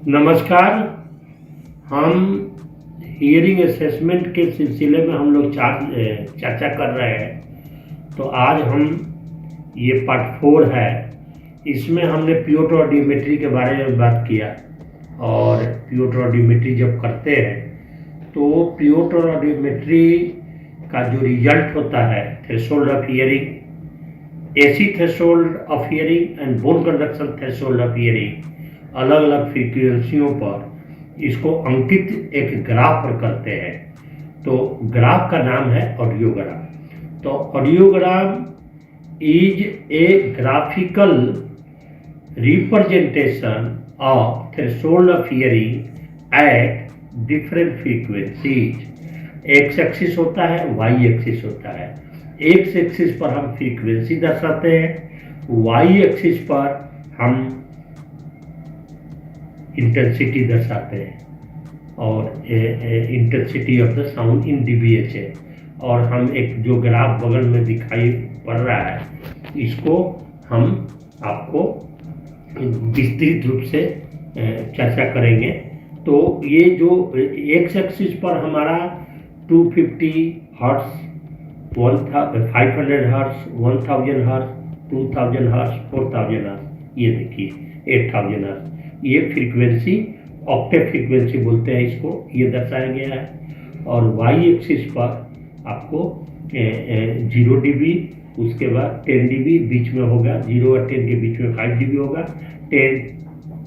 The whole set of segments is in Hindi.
नमस्कार। हम हियरिंग असेसमेंट के सिलसिले में हम लोग चर्चा कर रहे हैं। तो आज हम ये पार्ट 4 है। इसमें हमने पियोटर ऑडियोमेट्री के बारे में बात किया। और पियोटर ऑडियोमेट्री जब करते हैं तो पियोटर ऑडियोमेट्री का जो रिजल्ट होता है, threshold of hearing, AC threshold of hearing and bone conduction threshold of hearing, अलग अलग फ्रीक्वेंसियों पर इसको अंकित एक ग्राफ पर करते हैं। तो ग्राफ का नाम है ऑडियोग्राम। तो audiogram is a graphical representation of threshold of hearing at different frequencies. X axis होता है, वाई एक्सिस होता है। एक्स एक्सिस पर हम फ्रीक्वेंसी दर्शाते हैं, वाई एक्सिस पर हम इंटेंसिटी दर्शाते हैं और intensity of the sound in DBH है। और हम एक जो ग्राफ बगल में दिखाई पड़ रहा है, इसको हम आपको विस्तृत रूप से चर्चा करेंगे। तो ये जो एक्स एक्सिस पर हमारा 250 hertz, 500 hertz, 1000 hertz, 2000 hertz, 4000 hertz, ये देखिए 8000 हर्ट्ज, ये फ्रीक्वेंसी ऑक्टेव फ्रीक्वेंसी बोलते हैं इसको, ये दर्शाया गया है। और वाई एक्सिस पर आपको 0 dB, उसके बाद 10 dB बीच में होगा, 0 और 10 के बीच में 5 dB होगा, 10,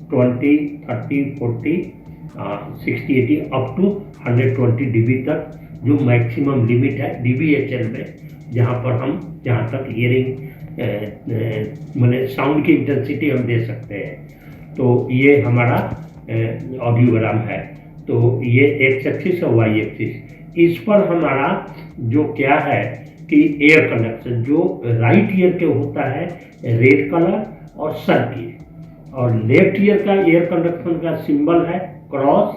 20, 30, 40, 60, 80 अप टू 120 dB तक जो मैक्सिमम लिमिट है DBHL में, जहाँ तक हियरिंग माने साउंड की इंटेंसिटी हम दे सकते हैं। तो ये हमारा ऑडियोग्राम है। तो ये एक्स एक्सिस और वाई एक्सिस, इस पर हमारा जो क्या है कि एयर कंडक्शन जो राइट ईयर के होता है रेड कलर और सर्किल, और लेफ्ट ईयर का एयर कंडक्शन का सिंबल है क्रॉस,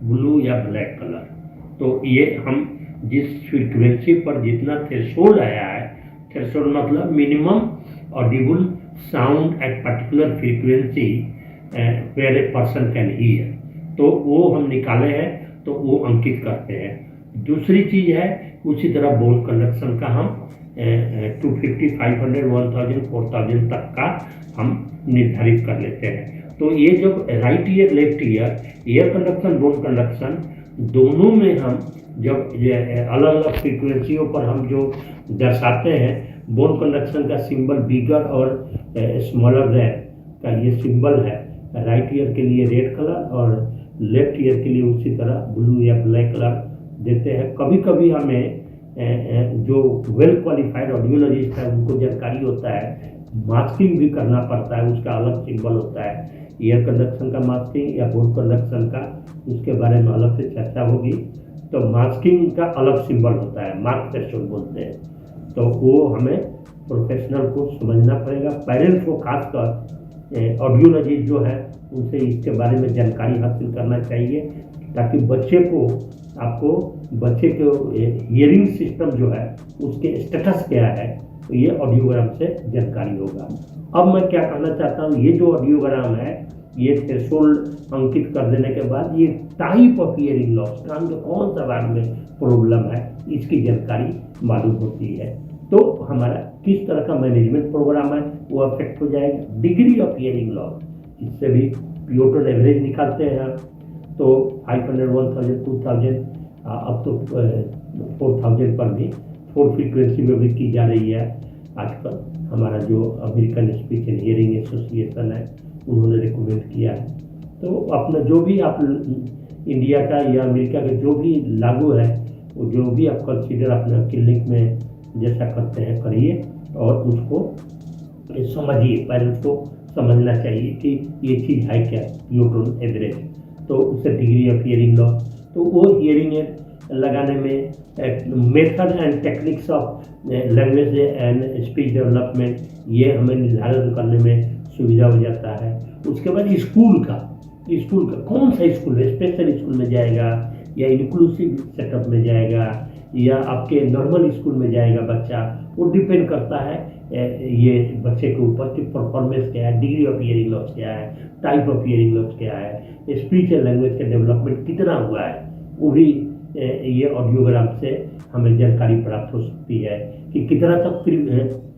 ब्लू या ब्लैक कलर। तो ये हम जिस फ्रीक्वेंसी पर जितना थ्रेशोल्ड आया है, थ्रेशोल्ड मतलब minimum audible sound at particular frequency where a person can hear, तो वो हम निकाले हैं, तो वो अंकित करते हैं। दूसरी चीज़ है उसी तरह बोन कंडक्शन का हम 250, 500, 1000, 4000 तक का हम निर्धारित कर लेते हैं। तो ये जब right year left ear air conduction bone conduction दोनों में हम जब अलग अलग फ्रीक्वेंसियों पर हम जो दर्शाते हैं, बोन कंडक्शन का सिंबल बिगर और स्मॉलर देन का ये सिंबल है राइट ईयर के लिए रेड कलर और लेफ्ट ईयर के लिए उसी तरह ब्लू या ब्लैक कलर देते हैं। कभी कभी हमें जो वेल क्वालिफाइड ऑडियोलॉजिस्ट है उनको जानकारी होता है, मास्किंग भी करना पड़ता है, उसका अलग सिंबल होता है, एयर कंडक्शन का मास्किंग या बोन कंडक्शन का, उसके बारे में अलग से चर्चा होगी। तो मास्किंग का अलग सिंबल होता है, मार्क थ्रेशोल्ड बोलते हैं। तो वो हमें प्रोफेशनल को समझना पड़ेगा, पेरेंट्स को खासकर ऑडियोलॉजिस्ट जो है उनसे इसके बारे में जानकारी हासिल करना चाहिए, ताकि बच्चे के हियरिंग सिस्टम जो है उसके स्टेटस क्या है, तो ये ऑडियोग्राम से जानकारी होगा। अब मैं क्या कहना चाहता हूँ, ये जो ऑडियोग्राम है ये थ्रेशोल्ड अंकित कर देने के बाद ये टाइप ऑफ हियरिंग लॉस, कान के कौन सा भाग में प्रॉब्लम है, इसकी जानकारी मालूम होती है। तो हमारा किस तरह का मैनेजमेंट प्रोग्राम है वो अफेक्ट हो जाएगा। डिग्री ऑफ हियरिंग लॉस, इससे भी पियोटर एवरेज निकालते हैं हम। तो 500, 1000, 2000 अब तो 4000 पर भी 4 फ्रीक्वेंसी में भी की जा रही है आजकल। हमारा जो American speech and hearing association है उन्होंने रिकमेंड किया है। तो अपना जो भी आप इंडिया का या अमेरिका का जो भी लागू है, वो जो भी आप कंसीडर अपना क्लिनिक में जैसा करते हैं करिए, और उसको समझिए, पेरेंट्स को समझना चाहिए कि ये चीज़ है क्या पियोटर एवरेज। तो उससे डिग्री ऑफ हियरिंग लॉस, तो वो हियरिंग लगाने में method and techniques of language and speech development, ये हमें निर्धारण करने में सुविधा हो जाता है। उसके बाद स्कूल का कौन सा स्कूल है, स्पेशल स्कूल में जाएगा या इंक्लूसिव सेटअप में जाएगा या आपके नॉर्मल स्कूल में जाएगा बच्चा, वो डिपेंड करता है ये बच्चे के ऊपर कि परफॉर्मेंस क्या है, डिग्री ऑफ हियरिंग लॉस क्या है, टाइप ऑफ हियरिंग लॉस क्या है, स्पीच एंड लैंग्वेज का डेवलपमेंट कितना हुआ है, वो भी ये ऑडियोग्राम से हमें जानकारी प्राप्त हो सकती है कि कितना तक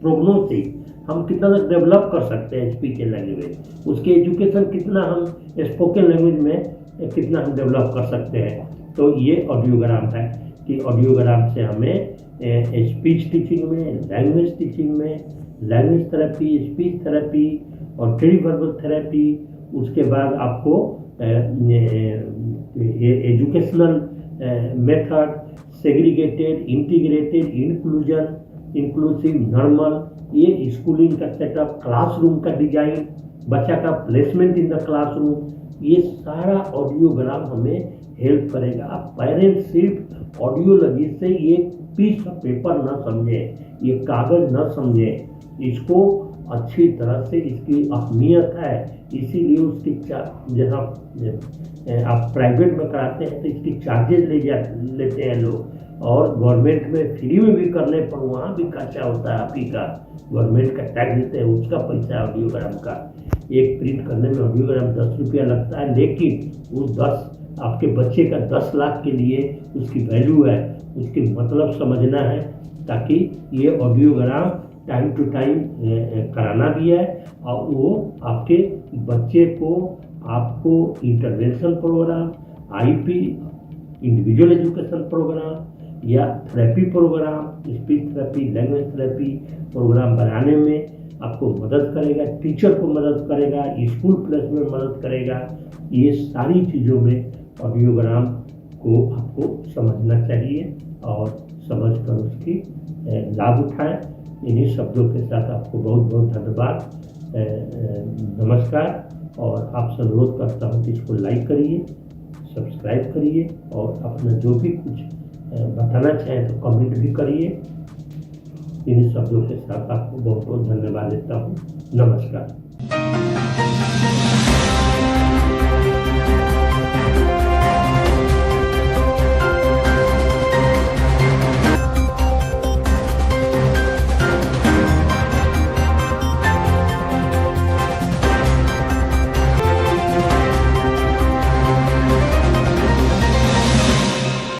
प्रोग्नोसिस हम कितना तक डेवलप कर सकते हैं स्पीच एंड लैंग्वेज, उसके एजुकेशन कितना हम स्पोकन लैंग्वेज में कितना हम डेवलप कर सकते हैं। तो ये ऑडियोग्राम है कि ऑडियोग्राम से हमें स्पीच टीचिंग में, लैंग्वेज टीचिंग में, लैंग्वेज थेरेपी, स्पीच थेरेपी और पेरीवर्बल थेरेपी, उसके बाद आपको educational method, segregated, integrated, inclusive, normal, ये स्कूलिंग का सेटअप, क्लासरूम का डिजाइन, बच्चा का प्लेसमेंट इन द क्लासरूम, ये सारा ऑडियोग्राम हमें हेल्प करेगा। पेरेंट्स सिर्फ ऑडियोलॉजी से ये पीस ऑफ पेपर न समझे, ये कागज न समझे, इसको अच्छी तरह से इसकी अहमियत है, इसीलिए उसकी जहाँ आप प्राइवेट में कराते हैं तो इसकी चार्जेज लेते हैं लोग, और गवर्नमेंट में फ्री में भी करने पर वहाँ भी खर्चा होता है, आप ही का गवर्नमेंट का टैक्स देते हैं, उसका पैसा है ऑडियोग्राम का। एक प्रिंट करने में ऑडियोग्राम 10 रुपया लगता है, लेकिन वो 10 आपके बच्चे का 10 लाख के लिए उसकी वैल्यू है, उसकी मतलब समझना है, ताकि ये ऑडियोग्राम टाइम टू टाइम कराना भी है, और वो आपके बच्चे को आपको intervention program, IP, individual education program या therapy program, speech therapy, language therapy program बनाने में आपको मदद करेगा, टीचर को मदद करेगा, स्कूल प्लेसमेंट मदद करेगा। ये सारी चीज़ों में ऑडियोग्राम को आपको समझना चाहिए और समझकर उसकी लाभ उठाएं। इन्हीं शब्दों के साथ आपको बहुत बहुत धन्यवाद, नमस्कार, और आपसे अनुरोध करता हूँ कि इसको लाइक करिए, सब्सक्राइब करिए, और अपना जो भी कुछ बताना चाहें तो कमेंट भी करिए। इन्हीं शब्दों के साथ आपको बहुत बहुत धन्यवाद देता हूँ, नमस्कार।